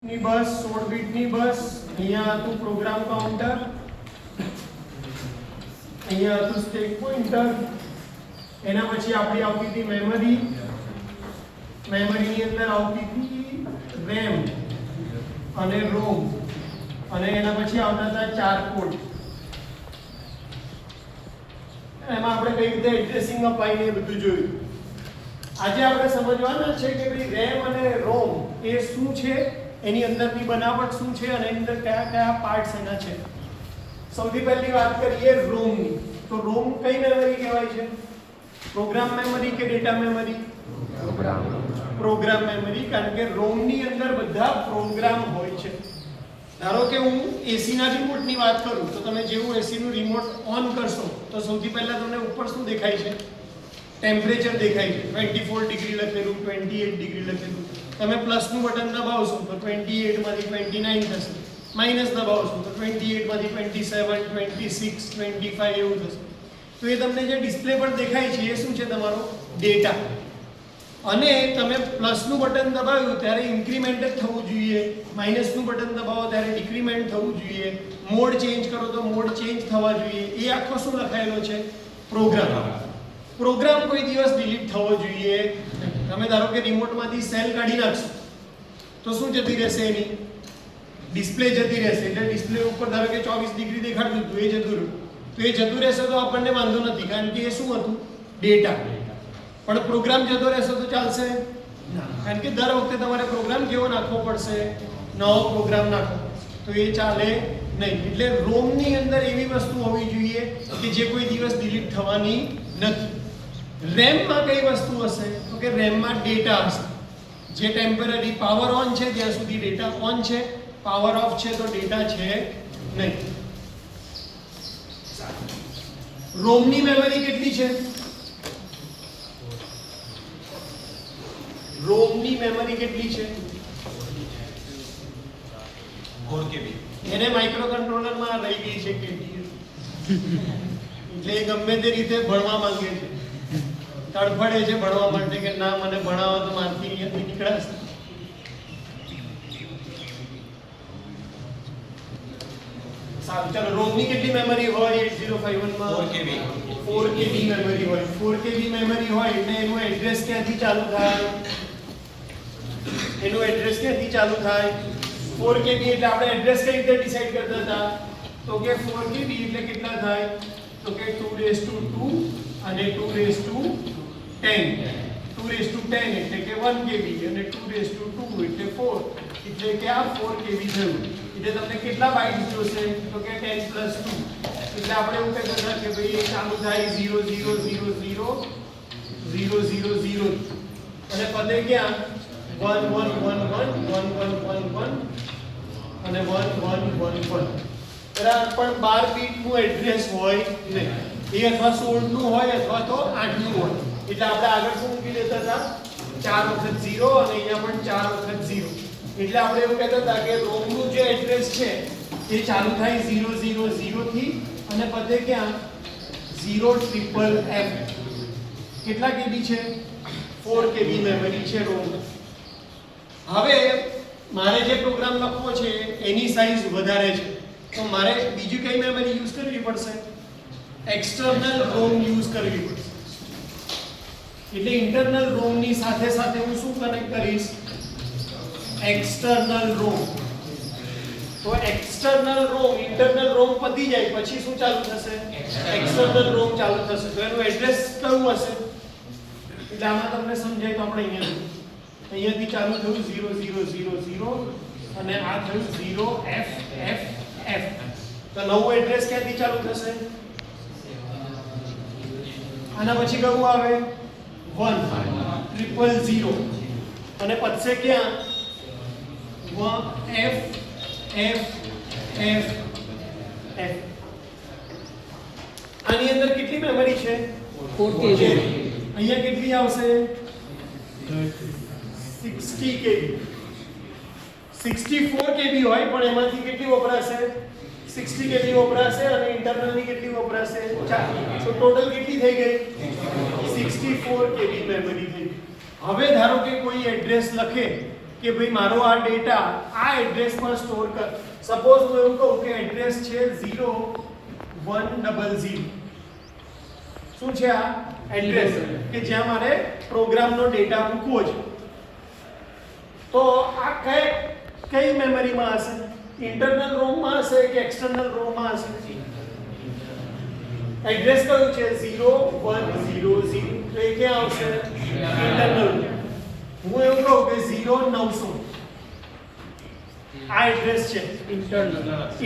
ની બસ 16 બીટની બસ અહીંયા હતું પ્રોગ્રામ કાઉન્ટર અહીંયા હતું સ્ટેક પોઇન્ટર એના પછી આપણી આવતી હતી મેમરીની અંદર આવતી હતી રેમ અને રોમ અને એના પછી આવતા હતા ચાર પોર્ટ એમાં આપણે કઈ રીતે એડ્રેસિંગ અપાઈને એ બધું જોયું આજે આપણે સમજવાના છે કે ભાઈ રેમ અને રોમ એ શું છે એની અંદરની બનાવટ શું છે અને એની અંદર કયા કયા પાર્ટ્સ એના છે સૌથી પહેલી વાત કરીએ રોમની તો રોમ કઈ મેમરી કહેવાય છે પ્રોગ્રામ મેમરી કે ડેટા મેમરી પ્રોગ્રામ મેમરી કારણ કે રોમની અંદર બધા પ્રોગ્રામ હોય છે ધારો કે હું એસી ના રિમોટની વાત કરું તો તમે જેવું એસી નું રિમોટ ઓન કરશો તો સૌથી પહેલા તમને ઉપર શું દેખાય છે ટેમ્પરેચર દેખાય છે 24 ડિગ્રી લખેલું 28 ડિગ્રી લખેલું તમે પ્લસ નું બટન દબાવશો તો 28 માંથી 29 થશે માઈનસ દબાવશો તો 28 માંથી 27 26 25 એવું થશે તો એ તમને જે ડિસ્પ્લે પર દેખાય છે એ શું છે તમારો ડેટા અને તમે પ્લસ નું બટન દબાવ્યું ત્યારે ઇન્ક્રીમેન્ટ જ થવું જોઈએ માઈનસ નું બટન દબાવો ત્યારે ડિક્રીમેન્ટ થવું જોઈએ મોડ ચેન્જ કરો તો મોડ ચેન્જ થવા જોઈએ એ આખો શું લખાયેલો છે પ્રોગ્રામ કોઈ દિવસ ડિલીટ થવો જોઈએ તમે ધારો કે રિમોટમાંથી સેલ કાઢી નાખશો તો શું જતી રહેશે એની ડિસ્પ્લે જતી રહેશે એટલે ડિસ્પ્લે ઉપર ધારો કે 24 ડિગ્રી દેખાડતું હતું એ જતું રહ્યું તો એ જતું રહેશે તો આપણને વાંધો નથી કારણ કે એ શું હતું ડેટા પણ પ્રોગ્રામ જતો રહેશે તો ચાલશે ના કારણ કે દર વખતે તમારે પ્રોગ્રામ કેવો નાખવો પડશે નવો પ્રોગ્રામ નાખવો તો એ ચાલે નહીં એટલે રોમની અંદર એવી વસ્તુ હોવી જોઈએ કે જે કોઈ દિવસ ડિલીટ થવાની નથી રેમમાં કઈ વસ્તુ હશે તો કે રેમમાં ડેટા હશે જે ટેમ્પરરી પાવર ઓન છે ત્યાં સુધી ડેટા ઓન છે પાવર ઓફ છે તો ડેટા છે નહીં રોમની મેમરી કેટલી છે રોમની મેમરી કેટલી છે 4 KB એને માઇક્રો કંટ્રોલરમાં રહી ગઈ છે કેટલી એટલે ગમે તે રીતે ભણવા માંગે છે તડફડે છે ભણવા માટે કે ના મને ભણાવો તો મારથી અહીંયાથી નીકળાશે સારું ચાલો રોમની કેટલી મેમરી હોય 8051 માં 4 KB 4 KB મેમરી હોય 4 KB મેમરી હોય એટલે એનું એડ્રેસ ક્યાંથી ચાલુ થાય એનું એડ્રેસ ક્યાંથી ચાલુ થાય 4 KB એટલે આપણે એડ્રેસ કઈ રીતે ડિસાઈડ કરતા હતા તો કે 4 KB એટલે કેટલા થાય તો કે 2 અને 2 10 એટલે કે 1 KB અને 2 એટલે 4 એટલે કે આ 4 KB થયું એટલે તમને કેટલા બાઇટ્સ જોશે તો કે 10 + 2 એટલે આપણે એવું કહેતા હતા કે ભાઈ એ ચાલુ થાય 0 0 0 0 0 0 0 અને પદે ક્યાં 1 1 1 1 1 1 1 1 અને 1 1 1 1 બરાબર પણ 12 બીટ નું એડ્રેસ હોય નહીં એ અથવા 16 નું હોય અથવા તો 8 નું હોય એટલે આપણે આગળ શું મૂકી દેતા હતા 4 વખત 0 અને અહીંયા પણ 4 વખત 0 એટલે આપણે એવું કહેતા હતા કે રોમ નું જે એડ્રેસ છે એ ચાલુ થાય 0 0 0 થી અને પદે ક્યાં 0 ટ્રિપલ F કેટલા KB છે 4 KB મેમરી છે રોમ હવે મારે જે પ્રોગ્રામ લખવો છે એની સાઈઝ વધારે છે તો મારે બીજી કઈ મેમરી યુઝ કરવી પડશે એક્સટર્નલ રોમ યુઝ કરવી પડશે એટલે ઇન્ટરનલ રોમ ની સાથે સાથે હું શું કનેક્ટ કરીશ એક્સટર્નલ રોમ તો એક્સટર્નલ રોમ ઇન્ટરનલ રોમ પતી જાય પછી શું ચાલુ થશે એક્સટર્નલ રોમ ચાલુ થશે તો એનું એડ્રેસ કયું હશે એટલે આમાં તમને સમજાય તો આપણે અહીંયાથી ચાલુ થયું 0 0 0 0 અને આ થયું 0 F F F તો નવું એડ્રેસ ક્યાંથી ચાલુ થશે આના પછી કયું આવે 1 0 અને પછે ક્યાં F F F F આની અંદર કેટલી મેમરી છે 4 KB અહીંયા કેટલી આવશે 60 KB 64 KB હોય પણ એમાંથી કેટલી વપરાશે 60 KB વપરાશે અને ઇન્ટરનલ ની કેટલી વપરાશે 4 તો ટોટલ કેટલી થઈ ગઈ 64 KB મેમરી થઈ ગઈ હવે ધારો કે કોઈ એડ્રેસ લખે કે ભાઈ મારો આ ડેટા આ એડ્રેસ પર સ્ટોર કર. સપોઝ હું એવું કહું કે એડ્રેસ છે 0100. શું છે આ એડ્રેસ કે જ્યાં મારે પ્રોગ્રામનો ડેટા મૂકવો છે. તો આ કઈ મેમરીમાં હશે? ઇન્ટરનલ રોમમાં હશે કે એક્સટર્નલ રોમમાં હશે? એડ્રેસ કયું છે? 0100. તો એ ક્યાં આવશે? ઇન્ટરનલ. હું એવું કહું કે 0900 આ એડ્રેસ છે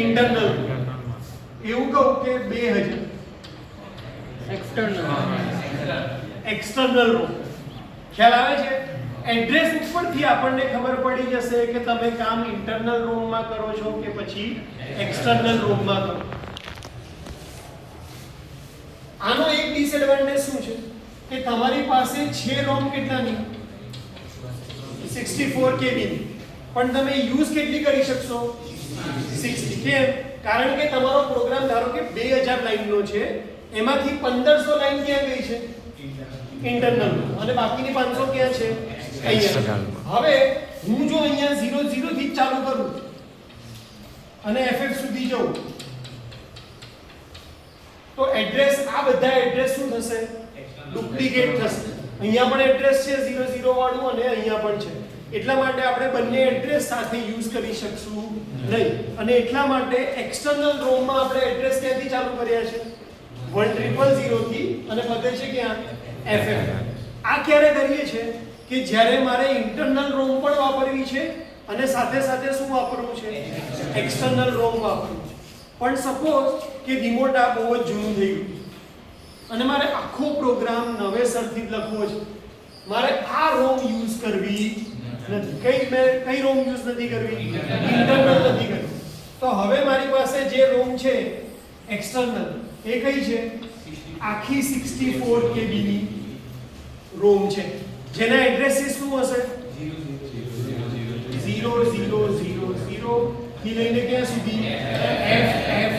ઇન્ટરનલ. એવું કહું કે 2000 એક્સટર્નલ રોમ. ખ્યાલ આવે છે? એડ્રેસ ઉપરથી આપણને ખબર પડી જશે કે તમે કામ ઇન્ટરનલ રોમમાં કરો છો કે પછી એક્સટર્નલ રોમમાં કરો. આનો એક ડિસએડવાન્ટેજ શું છે કે તમારી પાસે છે રોમ કેટલાની? 64 KB ની. પણ તમે યુઝ કેટલી કરી શકશો? 60. કેમ? કારણ કે તમારો પ્રોગ્રામ ધારો કે 2000 લાઈનનો છે, એમાંથી 1500 લાઈન ક્યાં ગઈ છે? ઇન્ટરનલ. અને બાકીની 500 ક્યાં છે? અહીંયા. હવે હું જો અહીંયા 00 થી ચાલુ કરું અને FF સુધી જાઉં તો એડ્રેસ, આ બધા એડ્રેસ શું થશે? ડુપ્લિકેટ થશે. અહીંયા પણ એડ્રેસ છે 00 વાળું અને અહીંયા પણ છે. એટલા માટે આપણે બંને એડ્રેસ સાથે યુઝ કરી શકશું નહીં. અને એટલા માટે એક્સટર્નલ રોમમાં આપણે એડ્રેસ ક્યાંથી ચાલુ કર્યા છે? 1000 થી અને પતે છે ક્યાં? FF. આ ક્યારે કરીએ છે કે જ્યારે મારે ઇન્ટરનલ રોમ પણ વાપરવી છે અને સાથે સાથે શું વાપરવું છે? એક્સટર્નલ રોમ વાપરવું છે. પણ સપોઝ કે રિમોટ આ બહુ જ જૂનું થઈ ગયું અને મારે આખો પ્રોગ્રામ નવેસરથી લખવો છે. મારે આ રોમ યુઝ કરવી નથી. કઈ રોમ યુઝ નથી કરવી? ઇન્ટરનલ નથી કરવી. તો હવે મારી પાસે જે રોમ છે એક્સટર્નલ, એ કઈ છે? આખી 64 KB ની રોમ છે, જેના એડ્રેસ શું હશે? 0000 થી લઈને ક્યાં સુધી? FF.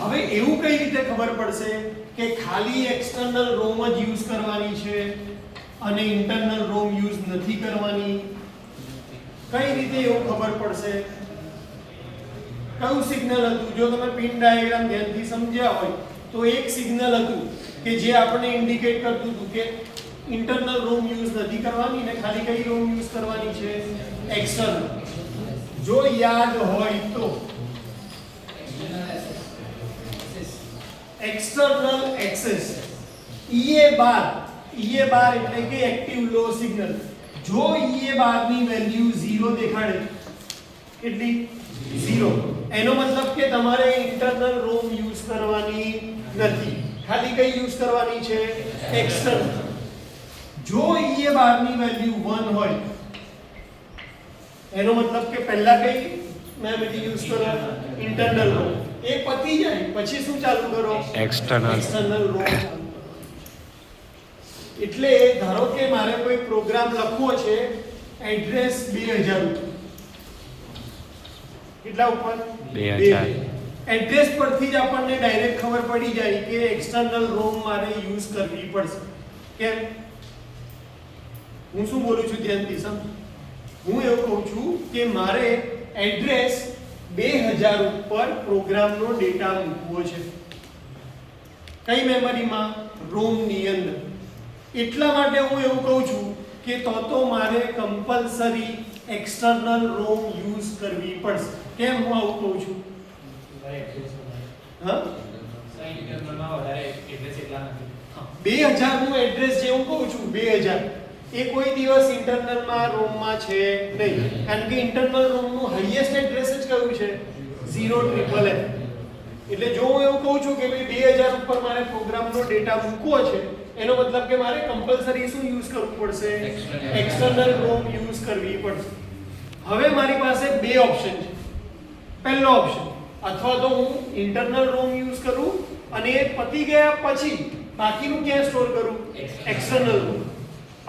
હવે એવું કઈ રીતે ખબર પડશે કે ખાલી એક્સટર્નલ રોમ જ યુઝ કરવાની છે અને ઇન્ટરનલ રોમ યુઝ નથી કરવાની? કઈ રીતે એવું ખબર પડશે? કયું સિગ્નલ હતું? જો તમે પિન ડાયાગ્રામ ધ્યાનથી સમજ્યા હોય તો એક સિગ્નલ હતું કે જે આપણને ઇન્ડિકેટ કરતું હતું કે ઇન્ટરનલ રોમ યુઝ નથી કરવાની ને ખાલી કઈ રોમ યુઝ કરવાની છે? એક્સટર્નલ. જો યાદ હોય તો એક્સટર્નલ એક્સેસ EA બાર એટલે કે એક્ટિવ લો સિગ્નલ. જો EA બાર ની વેલ્યુ 0 દેખાડે, કેટલી? 0, એનો મતલબ કે તમારે ઇન્ટરનલ રોમ યુઝ કરવાની નથી, ખાલી કઈ યુઝ કરવાની છે? એક્સટર્નલ. જો EA બાર ની વેલ્યુ 1 હોય એનો મતલબ કે પહેલા કઈ મેમરી યુઝ કરો? ઇન્ટરનલ રોમ. એ પતી જાય પછી શું ચાલુ કરો? એક્સટર્નલ રોમ. એટલે ધારો કે મારે કોઈ પ્રોગ્રામ લખવો છે એડ્રેસ 2000 ઉપર. કેટલા ઉપર? 2000. એડ્રેસ પરથી જ આપણને ડાયરેક્ટ ખબર પડી જાય કે એક્સટર્નલ રોમ મારે યુઝ કરવી પડશે. કેમ? હું શું બોલું છું ધ્યાનથી સમજો. હું એવું કહું છું કે મારે એડ્રેસ 2000 ઉપર પ્રોગ્રામનો ડેટા મૂકવો છે. કઈ મેમરીમાં? રોમની અંદર. એટલા માટે હું એવું કહું છું કે તો મારે કમ્પલસરી એક્સટર્નલ રોમ યુઝ કરવી પડશે. કેમ હું આવું કહું છું? હા, 2000 નું એડ્રેસ જે હું કહું છું 2000 એ કોઈ દિવસ ઇન્ટરનલમાં રોમમાં છે નહીં. કારણ કે ઇન્ટરનલ રોમનું હાઈએસ્ટ એડ્રેસ જ કયું છે? 0FFF. એટલે જો હું એવું કહું છું કે ભાઈ 2000 ઉપર મારે પ્રોગ્રામનો ડેટા મૂકવો છે, એનો મતલબ કે મારે કમ્પલસરી શું યુઝ કરવું પડશે? એક્સટર્નલ રોમ યુઝ કરવી પડશે. હવે મારી પાસે બે ઓપ્શન છે. પહેલો ઓપ્શન, અથવા તો હું ઇન્ટરનલ રોમ યુઝ કરું અને એ પતી ગયા પછી બાકીનું ક્યાં સ્ટોર કરું? એક્સટર્નલ રોમ.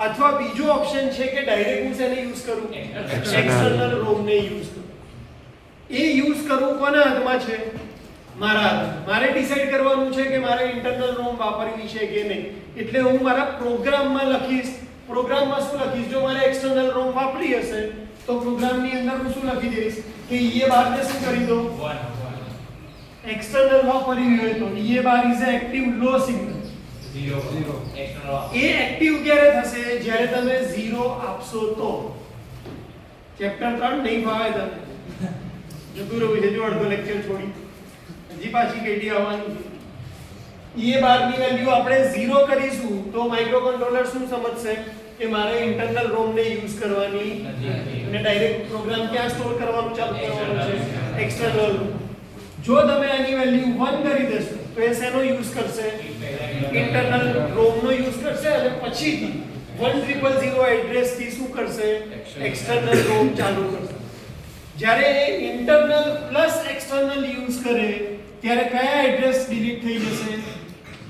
અથવા બીજો ઓપ્શન છે કે ડાયરેક્ટ હું શેને યુઝ કરું? એક્સટર્નલ રોમ ને યુઝ કરું. એ યુઝ કરવું કોના હાથમાં છે? મારા હાથમાં. મારે ડિસાઈડ કરવાનું છે કે મારે ઇન્ટરનલ રોમ વાપરવી છે કે નહીં. એટલે હું મારા પ્રોગ્રામમાં લખીશ. પ્રોગ્રામમાં શું લખીશ? જો મારે એક્સટર્નલ રોમ વાપરી હશે તો પ્રોગ્રામની અંદર હું શું લખી દઈશ કે EA બાર ને શું કરી દો 1 એક્સટર્નલ વાપરી હોય તો EA bar is a active low signal 0 external એ એક્ટિવ ક્યારે થશે જ્યારે તમે 0 આપશો તો. ચેપ્ટર 3 નહીં ફાવે તમને જતું રહ્યું છે જો અડધો લેક્ચર છોડી હજી પાછી કેટી આવવાની છે. EA બાર ની વેલ્યુ આપણે 0 કરીશું તો માઇક્રોકન્ટ્રોલર શું સમજશે કે મારે ઇન્ટરનલ રોમ ને યુઝ કરવાની અને ડાયરેક્ટ પ્રોગ્રામ ક્યાં સ્ટોર કરવાનું ચાલુ કરવાનું છે એક્સટર્નલ. જો તમે આની વેલ્યુ 1 કરી દેશો તો એ શેનો યુઝ કરશે ઇન્ટરનલ રોમ નો યુઝ કરશે અને પછીથી 1000 એડ્રેસ થી શું કરશે એક્સટર્નલ રોમ ચાલુ કરશે. જ્યારે ઇન્ટરનલ પ્લસ એક્સટર્નલ યુઝ કરે ત્યારે કયા એડ્રેસ ડિલીટ થઈ જશે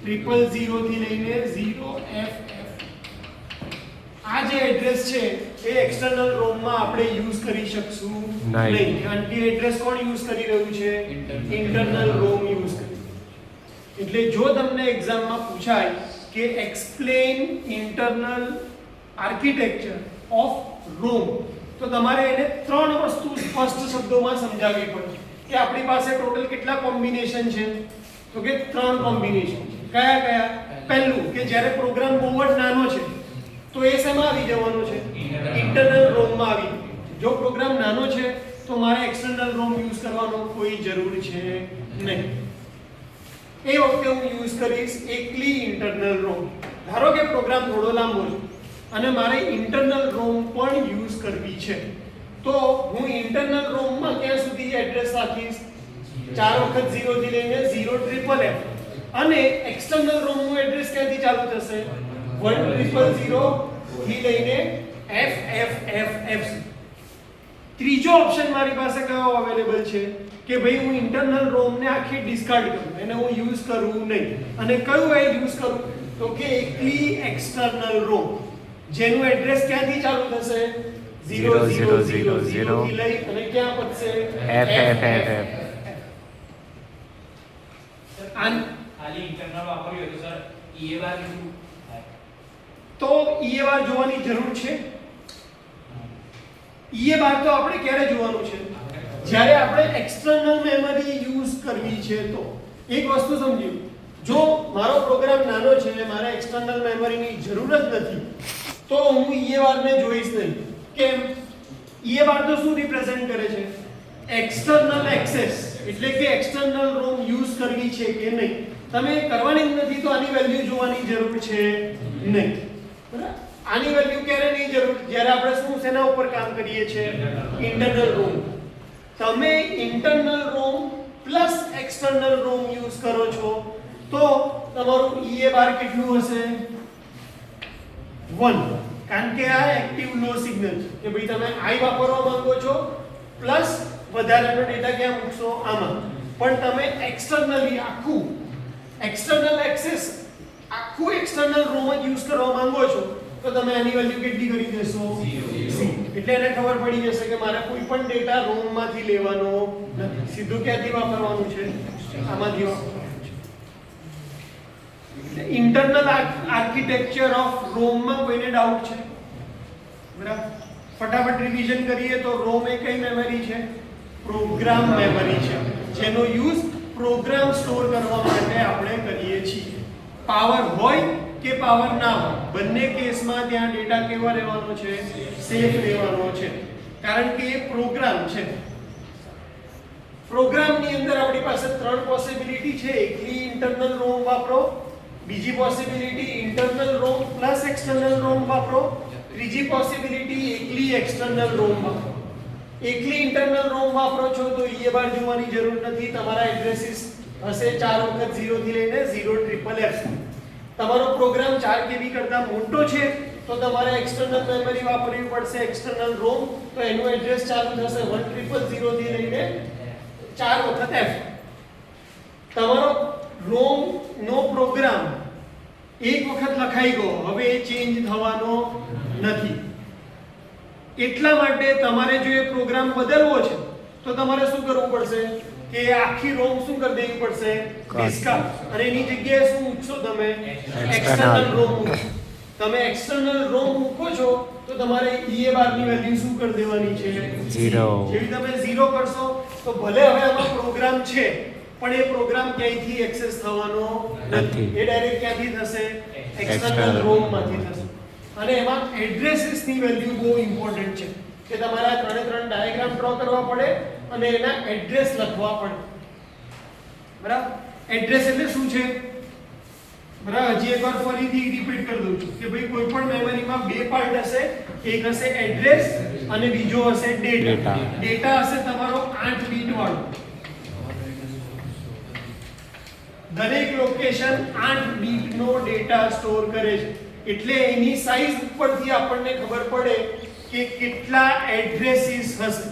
000 થી લઈને 0FF. આ જે એડ્રેસ છે એ એક્સટર્નલ રોમ માં આપણે યુઝ કરી શકશું નહીં કારણ કે એડ્રેસ કોણ યુઝ કરી રહ્યું છે ઇન્ટરનલ રોમ યુઝ કરી. એટલે જો તમને એક્ઝામમાં પૂછાય કે એક્સપ્લેન ઇન્ટરનલ આર્કિટેક્ચર ઓફ રોમ તો તમારે એને ત્રણ વસ્તુ સ્પષ્ટ શબ્દોમાં સમજાવવી પડે કે આપણી પાસે ટોટલ કેટલા કોમ્બિનેશન છે તો કે 3 કોમ્બિનેશન. કયા કયા? પહેલું કે જ્યારે પ્રોગ્રામ બહુ જ નાનો છે તો એ શેમાં આવી જવાનો છે ઇન્ટરનલ રોમ માં આવી. જો પ્રોગ્રામ નાનો છે તો મારે એક્સટર્નલ રોમ યુઝ કરવાનો કોઈ જરૂર છે નહીં. એ વખતે હું યુઝ કરીશ એકલી ઇન્ટરનલ રોમ. ધારો કે પ્રોગ્રામ થોડો લાંબો છે અને મારે ઇન્ટરનલ રોમ પણ યુઝ કરવી છે તો હું ઇન્ટરનલ રોમ માં ક્યાં સુધી એડ્રેસ રાખીશ 4 વખત 0 થી લઈને 0FFF અને એક્સટર્નલ રોમ નું એડ્રેસ ક્યાંથી ચાલુ થશે 1000 થી લઈને FFFF. ત્રીજો ઓપ્શન મારી પાસે કયો અવેલેબલ છે કે ભાઈ હું ઇન્ટરનલ રોમ ને આખી ડિસ્કાર્ડ કરું એને હું યુઝ કરું નહીં અને કયું એ યુઝ કરું તો કે એકલી એક્સટર્નલ રોમ જેનું એડ્રેસ ક્યાંથી ચાલુ થશે 0000 થી લઈ અને ક્યાં પહોંચશે FFFF. ખાલી ઇન્ટરનલ વાપર્યું તો સર EA બાર તો EA બાર જોવાની જરૂર છે. EA બાર તો આપણે ક્યારે જોવાનું છે જ્યારે આપણે એક્સટર્નલ મેમરી યુઝ કરવી છે તો. એક વસ્તુ સમજ્યું જો મારો પ્રોગ્રામ નાનો છે અને મારે એક્સટર્નલ મેમરીની જરૂર જ નથી તો હું EA બારને જોઈશ નહીં. કેમ? EA બાર તો શું રિપ્રેઝન્ટ કરે છે એક્સટર્નલ એક્સેસ એટલે કે એક્સટર્નલ રોમ યુઝ કરવી છે કે નહીં. તમે કરવાની જ નથી તો આની વેલ્યુ જોવાની જરૂર છે નહીં. બરાબર? આની વેલ્યુ ક્યારે નહીં જરૂર જ્યારે આપણે શું શેના ઉપર કામ કરીએ છીએ ઇન્ટરનલ રોમ. તમે ઇન્ટરનલ રોમ પ્લસ એક્સટર્નલ રોમ યુઝ કરો છો તો તમારું EA બાર કેટલું હશે 1 કારણ કે આ એક્ટિવ લો સિગ્નલ છે કે ભાઈ તમે I વાપરવા માંગો છો પ્લસ વધારાનો ડેટા ક્યાં મૂકશો આમાં પણ તમે એક્સટર્નલી આખું એક્સટર્નલ એક્સેસ આખું એક્સટર્નલ રોમ જ યુઝ કરવા માંગો છો તો તમે આની વેલ્યુ કેટલી કરી દેશો 0. એટલે એને ખબર પડી જશે કે મારે કોઈ પણ ડેટા રોમ માંથી લેવાનો નથી સીધું ક્યાંથી વાપરવાનું છે આમાંથી વાપરવાનું છે. એટલે ઇન્ટરનલ આર્કિટેક્ચર ઓફ રોમ માં કોઈને ડાઉટ છે? બરાબર. ફટાફટ રિવિઝન કરીએ તો રોમ એ કઈ મેમરી છે પ્રોગ્રામ મેમરી છે જેનો યુઝ પ્રોગ્રામ સ્ટોર કરવા માટે આપણે કરીએ છીએ. પાવર હોય કે પાવર ના હોય બંને કેસમાં ત્યાં ડેટા કેવા રહેવાનો છે સેફ રહેવાનો છે કારણ કે એ પ્રોગ્રામ છે. પ્રોગ્રામની અંદર આપણી પાસે 3 પોસિબિલિટી છે. એકલી ઇન્ટરનલ રોમ વાપરો, બીજી પોસિબિલિટી ઇન્ટરનલ રોમ પ્લસ એક્સટર્નલ રોમ વાપરો, ત્રીજી પોસિબિલિટી એકલી એક્સટર્નલ રોમ વાપરો. એકલી ઇન્ટરનલ રોમ વાપરો છો તો EA બાર જોવાની જરૂર નથી. તમારા એડ્રેસીસ હશે 4 વખત 0 થી લઈને 0FFF. તમારો પ્રોગ્રામ 4 KB કરતા મોટો છે તો તમારે એક્સટર્નલ મેમરી વાપરવી પડશે એક્સટર્નલ રોમ તો એનું એડ્રેસ ચાલુ થશે 1000 થી લઈને 4 વખત F. તમારો રોમ નો પ્રોગ્રામ એક વખત લખાઈ ગયો હવે એ ચેન્જ થવાનો નથી. એટલા માટે તમારે જો એ પ્રોગ્રામ બદલવો છે તો તમારે શું કરવું પડશે કે આખી રોમ શું કરી દેવી પડશે ડિસ્કાર્ડ અને એની જગ્યાએ શું મૂકશો તમે એક્સટર્નલ રોમ મૂકશો તમે એક્સટર્નલ રોમ મૂકો છો તો તમારે EA બાર ની વેલ્યુ શું કરી દેવાની છે 0 જેવી તમે 0 કરશો તો ભલે હવે આમાં પ્રોગ્રામ છે પણ એ પ્રોગ્રામ ક્યાંયથી એક્સેસ થવાનો નથી એ ડાયરેક્ટ ક્યાંથી થશે એક્સટર્નલ રોમ માંથી થશે અને એમાં એડ્રેસીસ ની વેલ્યુ બહુ ઇમ્પોર્ટન્ટ છે કે તમારે આ ત્રણે ત્રણ ડાયાગ્રામ ડ્રો કરવા પડે અને એના એડ્રેસ લખવા પડે બરાબર એડ્રેસ એટલે શું છે બરાબર હજી એકવાર ફરીથી રિપીટ કરી દઉં છું કે ભાઈ કોઈ પણ મેમરીમાં બે પાર્ટ હશે એક હશે એડ્રેસ અને બીજો હશે ડેટા ડેટા હશે તમારો 8 બીટ વાળો દરેક લોકેશન 8 બીટ નો ડેટા સ્ટોર કરે છે એટલે એની સાઈઝ ઉપરથી આપણને ખબર પડે કે કેટલા એડ્રેસીસ હશે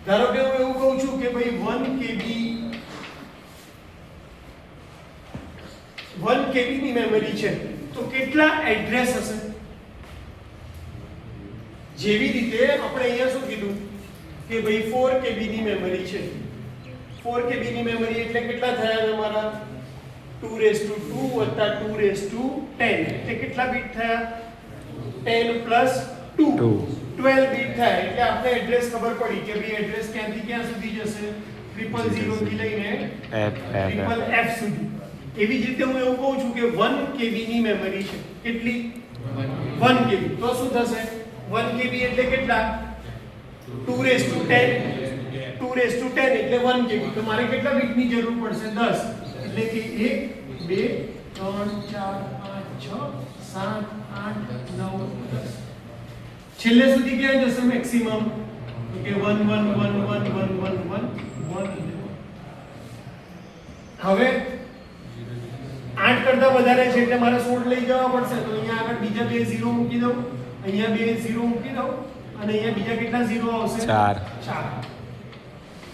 ધારો કે હું એવું કહું છું કે ભાઈ 1 KB ની મેમરી છે તો કેટલા એડ્રેસ હશે જેવી રીતે આપણે અહીંયા શું કીધું કે ભાઈ 4 KB ની મેમરી છે 4 KB ની મેમરી એટલે કેટલા થયા તમારા 2 વત્તા 2 10 એટલે કેટલા બીટ થયા 10 પ્લસ 2 12 બીટ થાય એટલે આપણે એડ્રેસ ખબર પડી કે ભાઈ એડ્રેસ ક્યાંથી ક્યાં સુધી જશે 000 થી લઈને F સુધી એવી જ રીતે હું એવું કહું છું કે 1 KB ની મેમરી છે કેટલી 1 KB તો શું થશે 1 KB એટલે કેટલા 2 10 એટલે 1 KB તો મારે કેટલા બીટની જરૂર પડશે 10 એટલે કે 1 2 3 4 5 6 7 8 9 10 છેલ્લે સુધી ક્યાં જશે મેક્સિમમ કે 1 1 1 1 1 1 1 હવે 8 કરતા વધારે છે એટલે મારે 16 લઈ જવા પડશે તો અહીંયા આગળ બીજા બે 0 મૂકી દઉં અહીંયા બે 0 મૂકી દઉં અને અહીંયા બીજા કેટલા 0 આવશે 4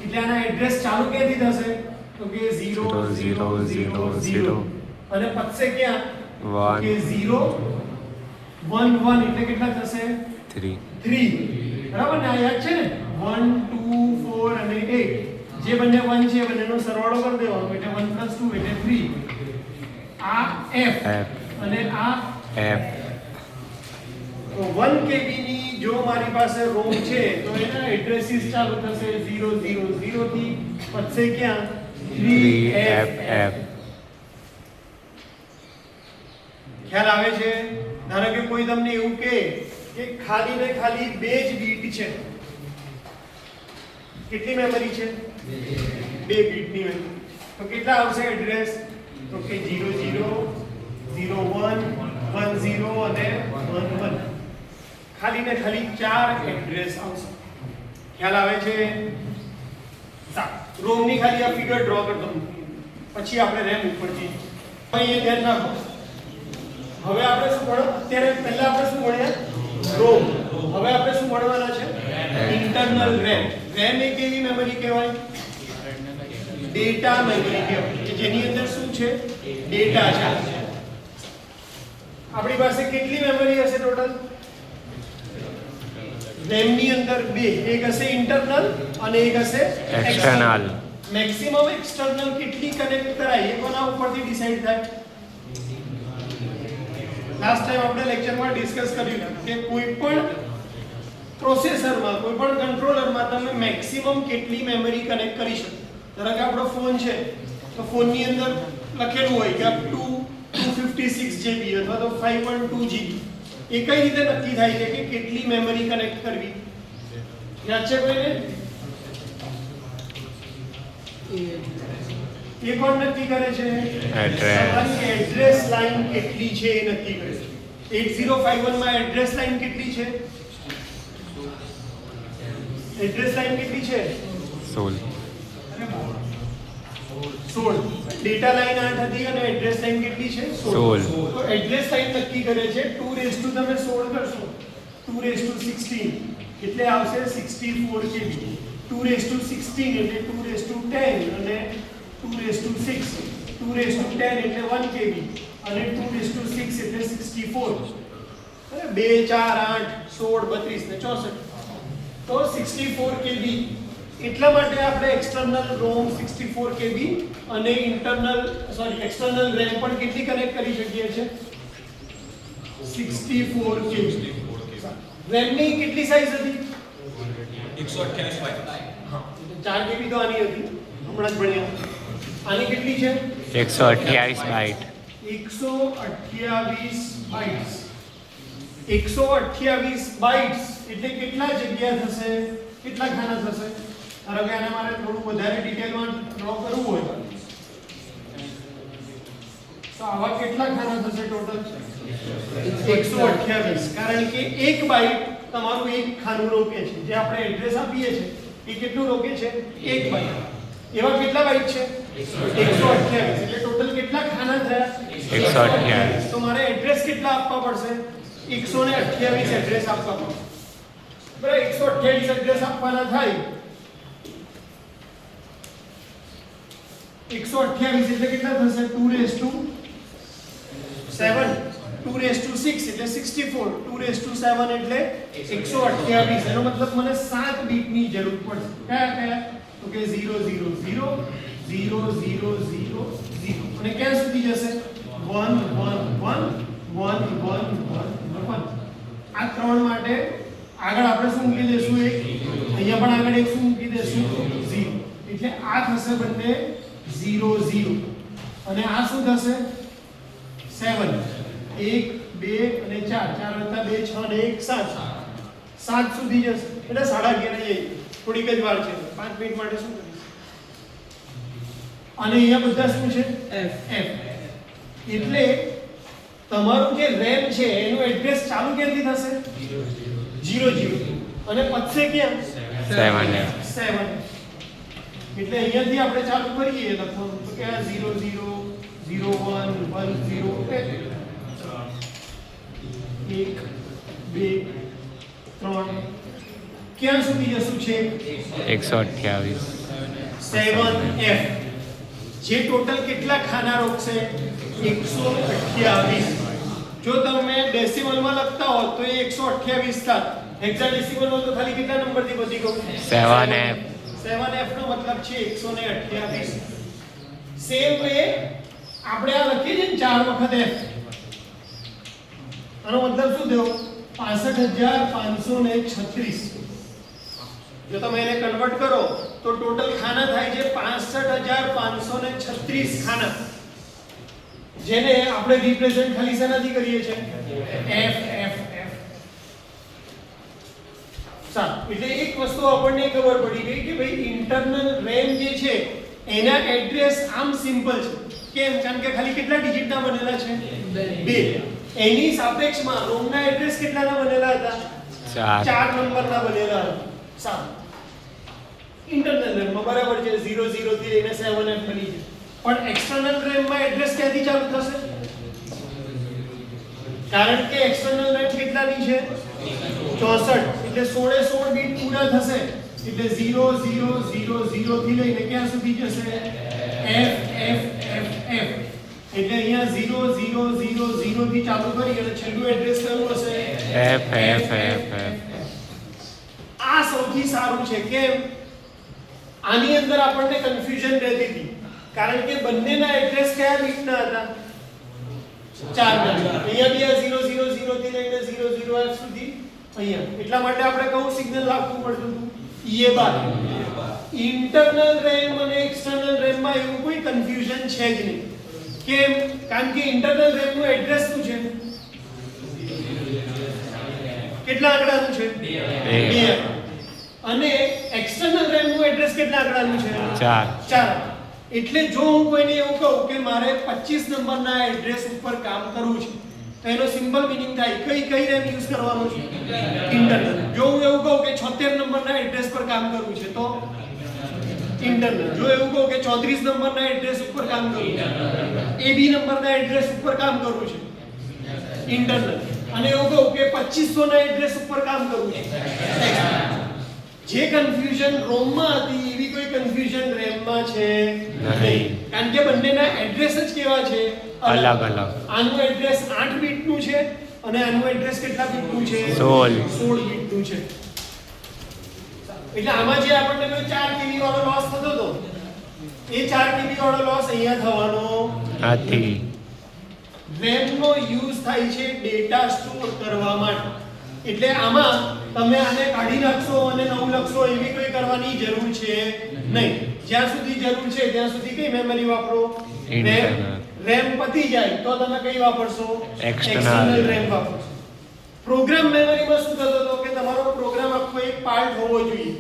એટલે આના એડ્રેસ ચાલુ ક્યાંથી થશે તો કે 0 0 0 0 અને પછે ક્યાં કે 0 1 1 એટલે કેટલા થશે 3 બરાબર ને આ યાદ છે ને 1 2 4 અને 8 જે બંને 1 છે બંનેનો સરવાળો કરી દેવાનો એટલે 1 + 2 એટલે 3 આ F અને આ F તો 1 KB ની જો મારી પાસે રોમ છે તો એના એડ્રેસીસ ચાલુ થશે 0 0 0 થી પછી ક્યાં 3FF ખ્યાલ આવે છે ધારો કે કોઈ તમને એવું કહે કે ખાલી ને ખાલી બે જ બીટ છે કેટલી મેમરી છે બે બીટની મેમરી તો કેટલા આવશે એડ્રેસ તો કે 00 01 10 અને 11 ખાલી ને ખાલી 4 એડ્રેસ આવશે ખ્યાલ આવે છે રોમ ની ખાલી આ ફિગર ડ્રો કરતો પછી આપણે રેમ ઉપર જઈએ અહીં ધ્યાન રાખો હવે આપણે શું ભણો અત્યારે પહેલા આપણે શું ભણ્યા રોમ હવે આપણે શું ભણવાના છે ઇન્ટરનલ રેમ રેમ એ કેવી મેમરી કહેવાય ડેટા મેમરી કહેવાય કે જેની અંદર શું છે ડેટા છે આપણી પાસે કેટલી મેમરી હશે ટોટલ રેમ ની અંદર બે એક હશે ઇન્ટરનલ અને એક હશે એક્સટર્નલ મેક્સિમમ એક્સટર્નલ કેટલી કનેક્ટ કરાય એ કોના ઉપરથી ડિસાઈડ થાય લાસ્ટ ટાઈમ આપણે લેક્ચરમાં ડિસ્કસ કર્યું કે કોઈ પણ પ્રોસેસરમાં કોઈ પણ કંટ્રોલરમાં તમે મેક્સિમમ કેટલી મેમરી કનેક્ટ કરી શકો ધારો કે આપણો ફોન છે તો ફોનની અંદર લખેલું હોય કે અપ ટુ 256 GB અથવા તો 5.2 GB એ કઈ રીતે નક્કી થાય છે કે કેટલી મેમરી કનેક્ટ કરવી યાદ છે કોઈને એ કોણ નક્કી કરે છે એડ્રેસ લાઈન કેટલી છે એ નક્કી કરે છે 8051 માં એડ્રેસ લાઈન કેટલી છે એડ્રેસ લાઈન કેટલી છે 16 ડેટા લાઈન 8 હતી અને એડ્રેસ લાઈન કેટલી છે 16 તો એડ્રેસ લાઈન નક્કી કરે છે 2 તમે 16 કરશો 216 એટલે આવશે 64 KB 216 એટલે 210 અને 2 6 2 10 એટલે 1 KB અને 2 6 એટલે 64 2 4 8 16 32 ને 64 તો 64 KB એટલા માટે આપણે એક્સટર્નલ રોમ 64 KB અને એક્સટર્નલ રેમ પણ કેટલી કનેક્ટ કરી શકીએ છીએ 64 KB. રેમની કેટલી સાઈઝ હતી 128 બાય 4 KB તો આની હતી હમણાં જ ભણ્યા. આની કેટલી છે 128 બાઇટ. 128 બાઇટ્સ. 128 બાઇટ્સ એટલે કેટલા જગ્યા થશે, કેટલા ખાના થશે? ધારો કે આને મારે થોડું વધારે ડિટેલમાં ડ્રો કરવું હોય તો આવા કેટલા ખાના થશે ટોટલ 128. કારણ કે એક બાઇટ તમારું એક ખાનું રોકે છે. જે આપણે એડ્રેસ આપીએ છીએ એ કેટલું રોકે છે એક બાઇટ. એવા કેટલા બાઇટ છે 128. એટલે ટોટલ કેટલા ખાના થયા 128. તો મારે એડ્રેસ કેટલા આપવા પડશે 128 એડ્રેસ આપવા પડશે. બરાબર 128 એડ્રેસ આપવાના થાય 128 એટલે કેટલા થશે 2 7 2 6 એટલે 64 2 7 એટલે 128. એનો મતલબ મને 7 બીટની જરૂર પડશે. કયા કયા તો કે 0 0 0 0 0 0 0 અને ક્યાં સુધી જશે 1 1 1 1 1 1 1. આ ત્રણ માટે આગળ આપણે શું મૂકી દેશું એક, અહીંયા પણ આગળ એક શું મૂકી દેશું 0. એટલે આ થશે બંને 0 0 અને આ શું થશે 7 1 2 અને 4 4 + 2 6 અને 1 7 7 સુધી જશે. એટલે 11:30 થઈ થોડીક જ વાર છે 5 મિનિટ માટે શું કરીશ. અને અહીંયા બધા શું છે f. એટલે તમારું જે રેમ છે એનું એડ્રેસ ચાલુ ક્યાંથી થશે 0 0 અને પછે ક્યાં 7. 7. એટલે અહીંયાથી આપણે ચાલુ કરીએ લખવાનું તો કે આ 0 0 0 1 1 0 1 2 3 ક્યાં સુધી જશું છે 128. 7f. જે ટોટલ કેટલા ખાના રોકશે 128. જો તમે ડેસિમલમાં લખતા હો તો એ 128 થાત. હેક્સાડેસિમલમાં તો ખાલી કેટલા નંબરથી બધી કહું 7f. 7f નો મતલબ છે 128. સેમ વે આપણે આ લખીએ છીએ ને 4 વખત f. આનો મતલબ શું થયો 65536. જો તમે એને કન્વર્ટ કરો તો ટોટલ ખાના થાય છે 65536 ખાના. જેને આપણે રિપ્રેઝન્ટ ખાલી શેનાથી કરીએ છીએ f f f. સારું. એટલે એક વસ્તુ આપણને ખબર પડી ગઈ કે ભાઈ ઇન્ટરનલ રેમ જે છે એના એડ્રેસ આમ સિમ્પલ છે. કેમ? કારણ કે ખાલી કેટલા ડિજિટના બનેલા છે 2. એની સાપેક્ષમાં રોમના એડ્રેસ કેટલાના બનેલા હતા 4 નંબરના બનેલા હતા. સારું. ઇન્ટરનલ રેમમાં બરાબર છે 0 0 થી લઈને 7f બની છે. પણ એક્સટર્નલ રેમમાં એડ્રેસ ક્યાંથી ચાલુ થશે? કારણ કે એક્સટર્નલ રેમ કેટલાની છે 64. એટલે 16 બીટ પૂરા થશે. એટલે 0 0 0 0 થી લઈને ક્યાં સુધી જશે f f f f. એટલે અહીંયા 0 0 0 0 થી ચાલુ કરી અને છેલ્લું એડ્રેસ કયું હશે f f f f. આ સૌથી સારું છે. કેમ? આની અંદર આપણને કન્ફ્યુઝન રહેતી હતી કારણ કે બંનેના એડ્રેસ કયા બીટના હતા 4 ના. અહીંયા બી આ 0 0 0 થી લઈને 0 0 f સુધી અહીંયા. એટલા માટે આપણે કયું સિગ્નલ આપવું પડતું હતું EA બાર. ઇન્ટરનલ રેમ અને એક્સટર્નલ રેમમાં એવું કોઈ કન્ફ્યુઝન છે જ નહીં. કેમ? કારણ કે ઇન્ટરનલ રેમનું એડ્રેસ શું છે કેટલા આંકડાનું છે 2. અને એક્સટર્નલ રેમનું એડ્રેસ કેટલા આંકડાનું છે 4. એટલે જો હું કોઈને એવું કહું કે મારે 25 નંબરના એડ્રેસ ઉપર કામ કરવું છે તો એનો સિમ્પલ મીનિંગ થાય કઈ રેમ યુઝ કરવાનું છે ઇન્ટરનલ. જો હું એવું કહું કે 76 નંબરના એડ્રેસ પર કામ કરવું છે તો ઇન્ટરનલ. જો એવું કહું કે 34 નંબરના એડ્રેસ ઉપર કામ કરવું છે, AB નંબરના એડ્રેસ ઉપર કામ કરવું છે ઇન્ટરનલ. અને એવું કહું કે 2500 ના એડ્રેસ ઉપર કામ કરવું છે. જે કન્ફ્યુઝન રોમમાં હતી એવી કોઈ કન્ફ્યુઝન રેમમાં છે નહીં. કારણ કે બંનેના એડ્રેસ જ કેવા છે અલગ અલગ. આનું એડ્રેસ 8 બીટનું છે અને આનું એડ્રેસ કેટલા બીટનું છે 16 બીટનું છે. એટલે આમાં જે આપણને પેલો 4 કેબી વાળો લોસ થતો હતો એ 4 કેબી વાળો લોસ અહીંયા થવાનો આથી RAM નો યુઝ થાય છે ડેટા સ્ટોર કરવા માટે. એટલે આમાં તમે આને કાઢી નાખશો અને નવું લખશો એવી કોઈ કરવાની જરૂર છે નહીં. જ્યાં સુધી જરૂર છે ત્યાં સુધી કઈ મેમરી વાપરો? RAM પતી જાય તો તમે કઈ વાપરશો? એક્સટર્નલ RAM વાપરશો. પ્રોગ્રામ મેમરીમાં શું થતો હતો કે તમારો પ્રોગ્રામ આખો એક પાર્ટ હોવો જોઈએ,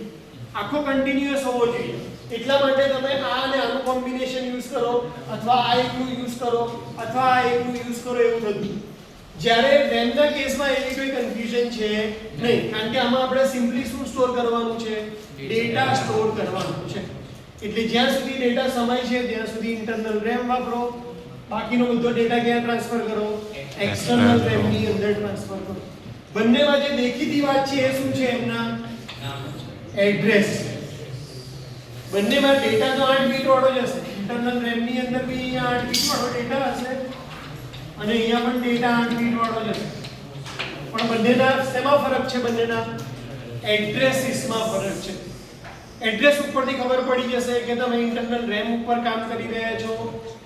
આખો કન્ટિન્યુઅસ હોવો જોઈએ. એટલા માટે તમે આ અને આનું કોમ્બિનેશન યુઝ કરો અથવા આ એકનું યુઝ કરો અથવા આ એકનું યુઝ કરો એવું થતું. જ્યારે RAM ના કેસમાં એવી કોઈ કન્ફ્યુઝન છે નહીં, કારણ કે આમાં આપણે સિમ્પલી શું સ્ટોર કરવાનું છે? ડેટા સ્ટોર કરવાનું છે. એટલે જ્યાં સુધી ડેટા સમાય છે ત્યાં સુધી ઇન્ટરનલ RAM વાપરો, બાકીનો બધો ડેટા ક્યાં ટ્રાન્સફર કરો? એક્સટર્નલ RAM ની અંદર ટ્રાન્સફર કરો. બંનેમાં જે દેખીતી વાત છે એ શું છે? એમના એડ્રેસ. બંનેમાં ડેટા તો 8 બીટ વાળો જ હશે. ઇન્ટરનલ RAM ની અંદર બી 8 બીટ વાળો ડેટા હશે અને અહીંયા પણ ડેટા 8 બીટ વાળો જ હશે. પણ બંનેના શેમાં ફરક છે? બંનેના એડ્રેસીસમાં ફરક છે. એડ્રેસ ઉપરથી ખબર પડી જશે કે તમે ઇન્ટરનલ RAM ઉપર કામ કરી રહ્યા છો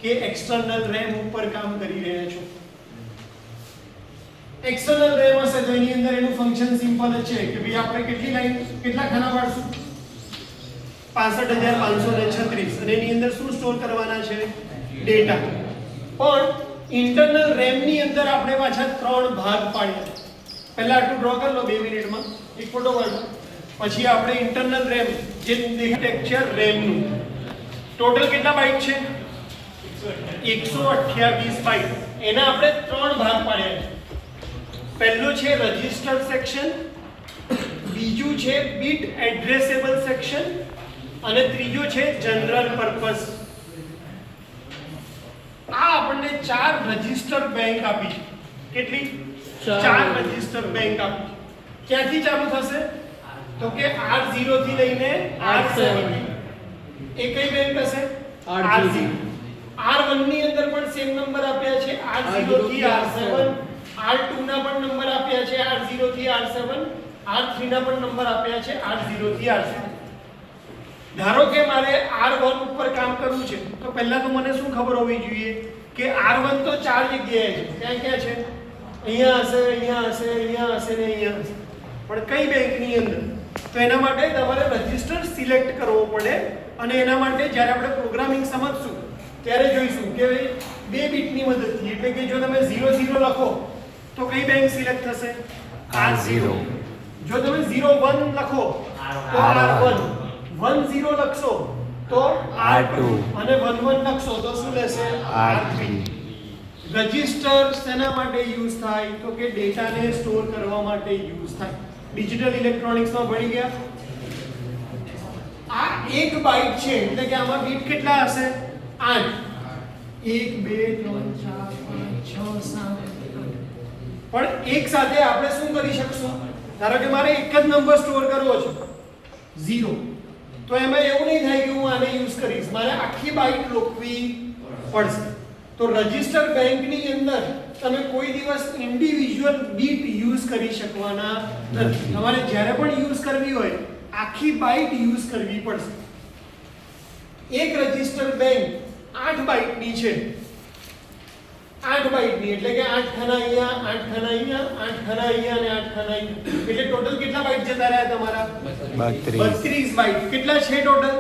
કે એક્સટર્નલ RAM ઉપર કામ કરી રહ્યા છો. એક્સટર્નલ RAM હશે તો એની અંદર એનું ફંક્શન સિમ્પલ જ છે કે ભાઈ આપણે કેટલી લાઈન કેટલા ખાના પાડશું? 65536 અને એની અંદર શું સ્ટોર કરવાના છે? ડેટા. પણ ઇન્ટરનલ RAM ની અંદર આપણે પાછા 3 ભાગ પાડ્યા. પહેલા આટલું ડ્રો કરી લો 2 મિનિટમાં, એક ફોટો પાડો. પછી આપણે ઇન્ટરનલ RAM જે ટેક્સચર RAM નું ટોટલ કેટલા બાઇટ છે? 128 બાઇટ. એના આપણે 3 ભાગ પાડ્યા છે. પહેલો છે રજિસ્ટર સેક્શન, બીજું છે બીટ એડ્રેસેબલ સેક્શન અને ત્રીજો છે જનરલ પર્પસ. આ આપણને 4 રજિસ્ટર બેંક આપી છે. કેટલી? 4 રજિસ્ટર બેંક આપી છે. ક્યાંથી ચાલુ થશે? તો કે R0 થી લઈને R7. એ કઈ બેંક હશે? R0. R1 ની અંદર પણ સેમ નંબર આપ્યા છે R0 થી R7. R2 ના પણ નંબર આપ્યા છે R0 થી R7. R3 ના પણ નંબર આપ્યા છે R0 થી R7. ધારો કે મારે R1 ઉપર કામ કરવું છે તો પહેલા તો મને શું ખબર હોવી જોઈએ કે R1 તો 4 જગ્યાએ છે. ક્યાં ક્યાં છે? અહીંયા હશે, અહીંયા હશે, અહીંયા હશે ને અહીંયા હશે. પણ કઈ બેંકની અંદર? તો એના માટે તમારે રજિસ્ટર સિલેક્ટ કરવો પડે અને એના માટે જ્યારે આપણે પ્રોગ્રામિંગ સમજશું ત્યારે જોઈશું કે 2 બીટની મદદથી. એટલે કે જો તમે 00 લખો તો કઈ બેંક સિલેક્ટ થશે? R0. જો તમે 01 લખો તો R1. 10 લખશો તો R2 અને 11 લખશો તો શું લેશે? R3. રજિસ્ટર શેના માટે યુઝ થાય? તો કે ડેટાને સ્ટોર કરવા માટે યુઝ થાય. ડિજિટલ ઇલેક્ટ્રોનિક્સમાં ભણી ગયા. આ 1 બાઇટ છે એટલે કે આમાં બીટ કેટલા હશે? 8. 1 2 3 4 5 6 7. પણ એક સાથે આપણે શું કરી શકશું? ધારો કે મારે એક જ નંબર સ્ટોર કરવો છે 0, તો એમાં એવું નહીં થાય કે હું આને યુઝ કરીશ, મારે આખી બાઇટ લખવી પડશે. તો રજિસ્ટર બેંકની અંદર તમે કોઈ દિવસ ઇન્ડિવિડ્યુઅલ બીટ યુઝ કરી શકવાના નથી. તમારે જ્યારે પણ યુઝ કરવી હોય આખી બાઇટ યુઝ કરવી પડશે. એક રજિસ્ટર બેંક 8 બાઇટની છે. 8 બાઇટની એટલે કે 8 ખાના અહીંયા, 8 ખાના અહીંયા, 8 ખાના અહીંયા અને 8 ખાના અહીંયા. એટલે ટોટલ કેટલા બાઇટ જતા રહ્યા તમારા? 32 બાઇટ. કેટલા છે ટોટલ?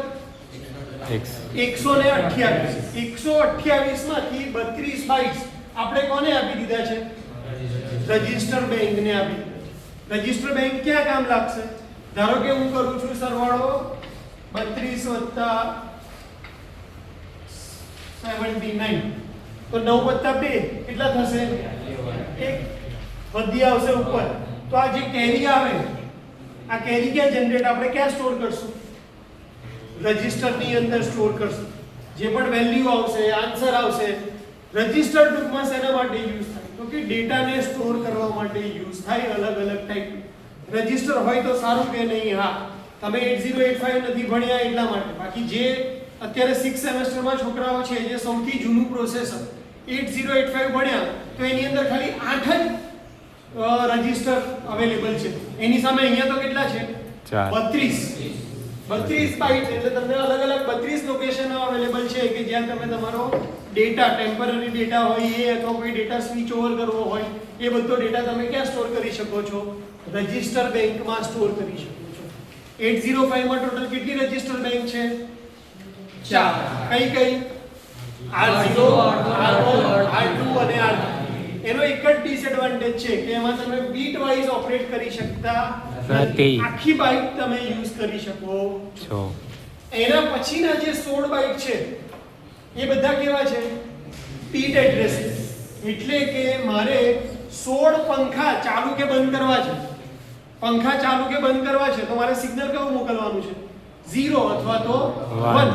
128. 128 માંથી 32 બાઇટ્સ આપણે કોને આપી દીધા છે? રજિસ્ટર બેંકને આપી. રજિસ્ટર બેંક ક્યાં કામ લાગશે? ધારો કે હું કરું છું સરવાળો 32 વત્તા 79 તો 9 વત્તા 2 કેટલા થશે? 1 વધી આવશે ઉપર. તો આ જે કેરી આવે આ કેરી ક્યાં જનરેટ આપણે ક્યાં સ્ટોર કરશું? રજિસ્ટરની અંદર સ્ટોર કરશું. જે પણ વેલ્યુ આવશે, આન્સર આવશે, રજિસ્ટર ટૂંકમાં શેના માટે યુઝ થાય? તો કે ડેટાને સ્ટોર કરવા માટે યુઝ થાય. અલગ અલગ ટાઈપ રજિસ્ટર હોય તો સારું કે નહીં? હા, તમે 8085 નથી ભણ્યા એટલા માટે. બાકી જે અત્યારે 6 સેમેસ્ટરમાં છોકરાઓ છે જે સૌથી જૂનું પ્રોસેસર 8085 ભણ્યા તો એની અંદર ખાલી 8 જ રજિસ્ટર અવેલેબલ છે. એની સામે અહીંયા તો કેટલા છે? 32 બાઇટ એટલે તમને અલગ અલગ 32 લોકેશન અવેલેબલ છે કે જ્યાં તમે તમારો ડેટા ટેમ્પરરી ડેટા હોય એ અથવા કોઈ ડેટા સ્વિચ ઓવર કરવો હોય એ બધો ડેટા તમે ક્યાં સ્ટોર કરી શકો છો રજિસ્ટર બેંકમાં સ્ટોર કરી શકો છો 805 માં ટોટલ કેટલી રજિસ્ટર બેંક છે 4 કઈ R0 R1 R2 અને R3 એનો એક જ ડિસએડવાન્ટેજ છે કે એમાં તમે બીટ વાઇઝ ઓપરેટ કરી શકતા નથી આખી બાઇટ તમે યુઝ કરી શકો છો એના પછીના જે 16 બાઇટ છે એ બધા કેવા છે બીટ એડ્રેસ એટલે કે મારે 16 પંખા ચાલુ કે બંધ કરવા છે પંખા ચાલુ કે બંધ કરવા છે તો મારે સિગ્નલ કયું મોકલવાનું છે 0 અથવા તો 1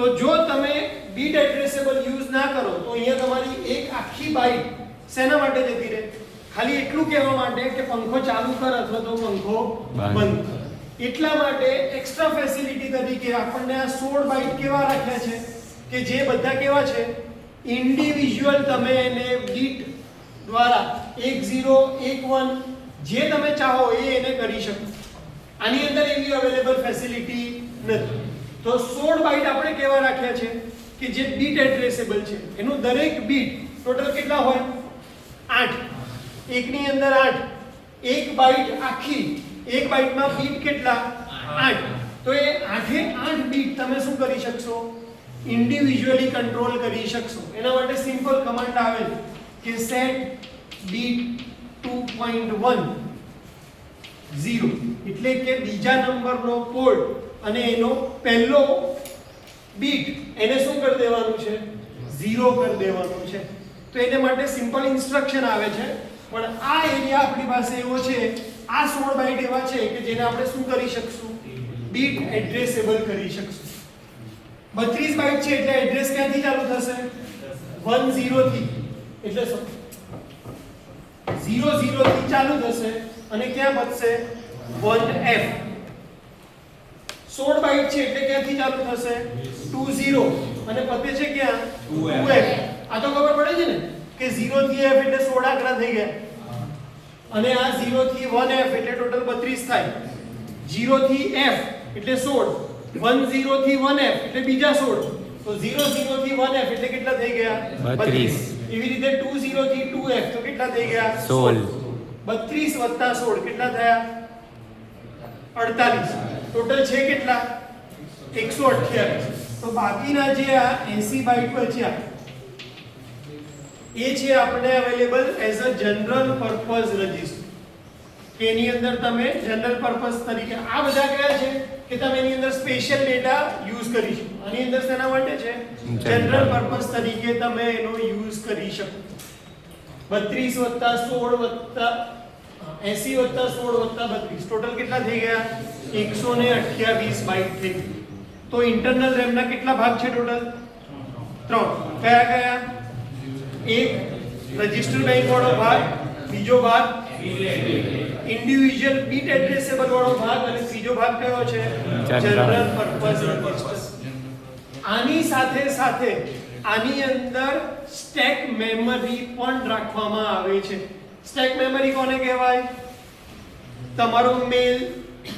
તો જો તમે બીટ એડ્રેસેબલ યુઝ ના કરો તો અહીંયા તમારી એક આખી બાઇટ શેના માટે જતી રહે ખાલી એટલું કહેવા માટે કે પંખો ચાલુ કર અથવા તો પંખો બંધ કર એટલા માટે એક્સ્ટ્રા ફેસિલિટી તરીકે આપણને આ 16 બાઇટ કેવા રાખ્યા છે કે જે બધા કેવા છે ઇન્ડિવિજ્યુઅલ તમે એને બીટ દ્વારા 10 11 જે તમે ચાહો એને કરી શકો આની અંદર એવી અવેલેબલ ફેસિલિટી નથી તો 16 બાઇટ આપણે કેવા રાખ્યા છે કે જે બીટ એડ્રેસેબલ છે એનું દરેક બીટ ટોટલ કેટલા હોય 8 એકની અંદર 8 એક બાઇટ આખી એક બાઇટમાં બીટ કેટલા 8 તો એ 8 બીટ તમે શું કરી શકશો ઇન્ડિવિજ્યુઅલી કંટ્રોલ કરી શકશો એના માટે સિમ્પલ કમાન્ડ આવે કે સેટ બીટ 2.1 0 એટલે કે બીજા નંબરનો પોર્ટ અને એનો પહેલો બીટ એને શું કરી દેવાનું છે 0 કરી દેવાનું છે તો એને માટે સિમ્પલ ઇન્સ્ટ્રક્શન આવે છે પણ આ એરિયા આપણી પાસે એવો છે આ 16 બાઇટ એવા છે કે જેને આપણે શું કરી શકશું બીટ એડ્રેસેબલ કરી શકશું 32 બાઇટ છે એટલે એડ્રેસ ક્યાંથી ચાલુ થશે 10 થી એટલે 00 થી ચાલુ થશે અને ક્યાં પતશે 1F 16 બાઇટ છે એટલે ક્યાંથી ચાલુ થશે 20 અને પતે છે ક્યાં 2F આ તો ખબર પડે છે ને કે 0 થી F એટલે 16 આંકડા થઈ ગયા અને આ 0 થી 1F એટલે ટોટલ 32 થાય 0 થી F એટલે 16 10 થી 1F એટલે બીજા 16 તો 00 થી 1F એટલે કેટલા થઈ ગયા 32 એવી રીતે 20 થી 2F તો કેટલા થઈ ગયા 16 32 + 16 કેટલા થયા 48 ટોટલ છે કેટલા 128 તો બાકીના જે આ 80 બાઇટ બચ્યા એ છે આપણે available as a general purpose register કે એની અંદર તમે જનરલ પર્પઝ તરીકે આ બધા કયા છે કે તમે એની અંદર સ્પેશિયલ ડેટા યુઝ કરી શકો આની અંદર શેના માટે છે જનરલ પર્પઝ તરીકે તમે એનો યુઝ કરી શકો 32 + 16 + 80 + 16 + 32 ટોટલ કેટલા થઈ ગયા 128 બાઇટ થઈ ગઈ તો ઇન્ટરનલ રેમ ના કેટલા ભાગ છે ટોટલ 3 કયા કયા એક રજિસ્ટર બેંક વાળો ભાગ બીજો ભાગ ઇન્ડિવિજ્યુઅલ બીટ એડ્રેસેબલ વાળો ભાગ અને ત્રીજો ભાગ કયો છે જનરલ પર્પઝ રજિસ્ટર આની સાથે સાથે આની અંદર સ્ટેક મેમરી પણ રાખવામાં આવે છે સ્ટેક મેમરી કોને કહેવાય તમારો મેલ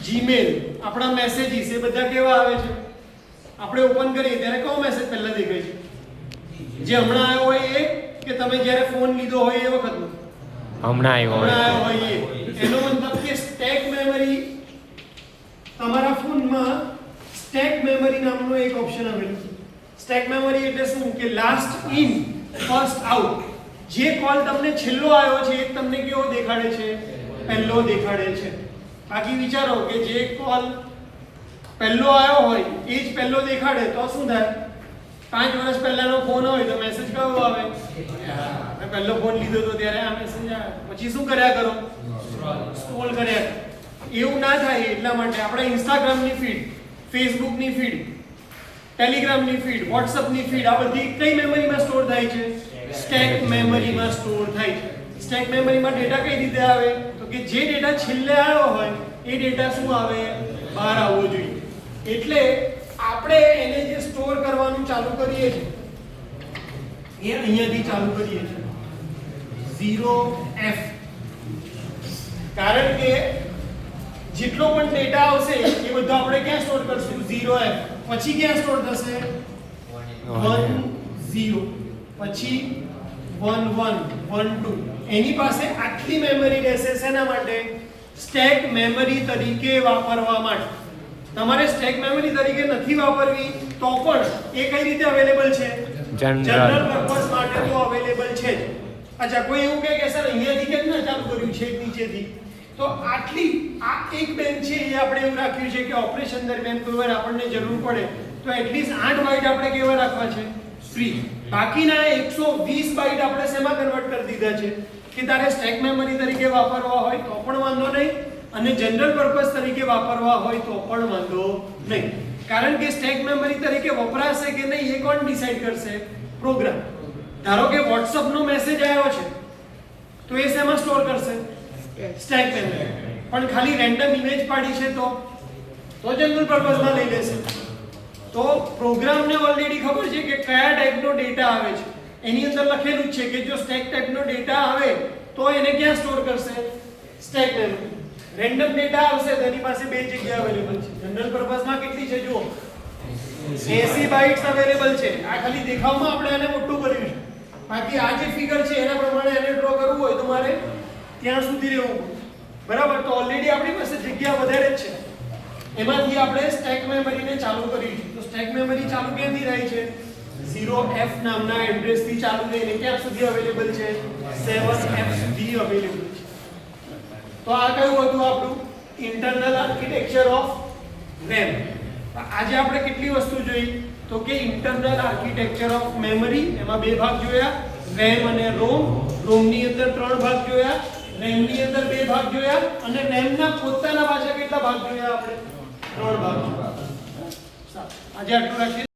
જીમેલ આપણા મેસેજીસ એ બધા કેવા આવે છે આપણે ઓપન કરીએ ત્યારે કયો મેસેજ પહેલા દેખાય છે જે હમણાં આવ્યો હોય એ કે તમે જ્યારે ફોન લીધો હોય એ વખતનો હમણાં આવ્યો હોય એનો મતલબ કે સ્ટેક મેમરી તમારા ફોનમાં સ્ટેક મેમરી નામનો એક ઓપ્શન આવેલો છે સ્ટેક મેમરી એટલે શું કે લાસ્ટ ઇન ફર્સ્ટ આઉટ જે કોલ તમને છેલ્લો આવ્યો છે એ તમને કેવો દેખાડે છે પહેલો દેખાડે છે બાકી વિચારો કે જે કોલ પહેલો આવ્યો હોય એ જ પહેલો દેખાડે તો શું થાય 5 વર્ષ પહેલાનો ફોન હોય તો મેસેજ કયો આવે મેં પહેલો ફોન લીધો તો ત્યારે આ મેસેજ આવે પછી શું કર્યા કરો સ્ક્રોલ કર્યા એવું ના થાય એટલા માટે આપણે ઇન્સ્ટાગ્રામની ફીડ ફેસબુકની ફીડ ટેલિગ્રામની ફીડ વોટ્સઅપની ફીડ આ બધી કઈ મેમરીમાં સ્ટોર થાય છે સ્ટેક મેમરીમાં સ્ટોર થાય છે સ્ટેક મેમરીમાં ડેટા કઈ રીતે આવે તો કે જે ડેટા છેલ્લે આવ્યો હોય એ ડેટા શું આવે બહાર આવવો જોઈએ એટલે આપણે એને જે સ્ટોર કરવાનું ચાલુ કરીએ છીએ એ અહીંયાથી ચાલુ કરીએ છીએ 0F કારણ કે જેટલો પણ ડેટા આવશે એ બધો આપણે ક્યાં સ્ટોર કરશું 0f પછી ક્યાં સ્ટોર થશે 1 0 પછી 1 1 1 2 એની પાસે આટલી મેમરી રહેશે શેના માટે સ્ટેક મેમરી તરીકે વાપરવા માટે તમારે સ્ટેક મેમરી તરીકે નથી વાપરવી તો પણ એ કઈ રીતે અવેલેબલ છે જનરલ પર્પસ માટે તો અવેલેબલ છે જ અચ્છા કોઈ એવું કહે કે સર અહીંયાથી કેમ ના ચાલુ કર્યું છે નીચેથી તો આટલી આ એક બેંક છે એ આપણે એવું રાખ્યું છે કે ઓપરેશન દરમિયાન કોઈ વાર આપણને જરૂર પડે તો એટલીસ્ટ 8 બાઇટ આપણે કેવા રાખવા છે ફ્રી બાકીના 120 બાઇટ આપણે શેમાં કન્વર્ટ કરી દીધા છે કે તારે સ્ટેક મેમરી તરીકે વાપરવા હોય તો પણ વાંધો નહીં અને જનરલ પર્પસ તરીકે વાપરવા હોય તો પણ વાંધો નહીં કારણ કે સ્ટેક મેમરી તરીકે વપરાશે કે નહીં એ કોણ ડિસાઈડ કરશે પ્રોગ્રામ ધારો કે WhatsApp નો મેસેજ આવ્યો છે તો એ શેમાં સ્ટોર કરશે સ્ટેક મેમરી પણ ખાલી રેન્ડમ ઇમેજ પાડી છે તો જનરલ પર્પસમાં લઈ લેશે તો પ્રોગ્રામને ઓલરેડી ખબર છે કે કયા ટાઈપનો ડેટા આવે છે એની અંદર લખેલું જ છે કે જો સ્ટેક ટાઈપનો ડેટા આવે તો એને ક્યાં સ્ટોર કરશે સ્ટેક મેમરી રેન્ડમ ડેટા આવશે તો એની પાસે બે જગ્યા અવેલેબલ છે જનરલ પર્પસમાં કેટલી છે જુઓ 80 બાઇટ્સ અવેલેબલ છે આ ખાલી દેખાવમાં આપણે એને મોટું કર્યું છે બાકી આ જે ફિગર છે એના પ્રમાણે એને ડ્રો કરવું હોય તો મારે ત્યાં સુધી રહેવું બરાબર તો ઓલરેડી આપણી પાસે જગ્યા વધારે જ છે એમાંથી આપણે સ્ટેક મેમરીને ચાલુ કરી છે તો સ્ટેક મેમરી ચાલુ ક્યાંથી રહી છે 0f નામના એડ્રેસ થી ચાલુ થઈને ક્યાં સુધી અવેલેબલ છે 7f સુધી અવેલેબલ છે તો આ કયું હતું આપણું ઇન્ટરનલ આર્કિટેક્ચર ઓફ RAM આજે આપણે કેટલી વસ્તુ જોઈ તો કે ઇન્ટરનલ આર્કિટેક્ચર ઓફ મેમરી એમાં બે ભાગ જોયા RAM અને ROM ROM ની અંદર 3 ભાગ જોયા RAM ની અંદર 2 ભાગ જોયા અને RAM ના પોતાના પાછા કેટલા ભાગ જોયા આપણે 3 ભાગ જોયા આજે આટલું રાખીએ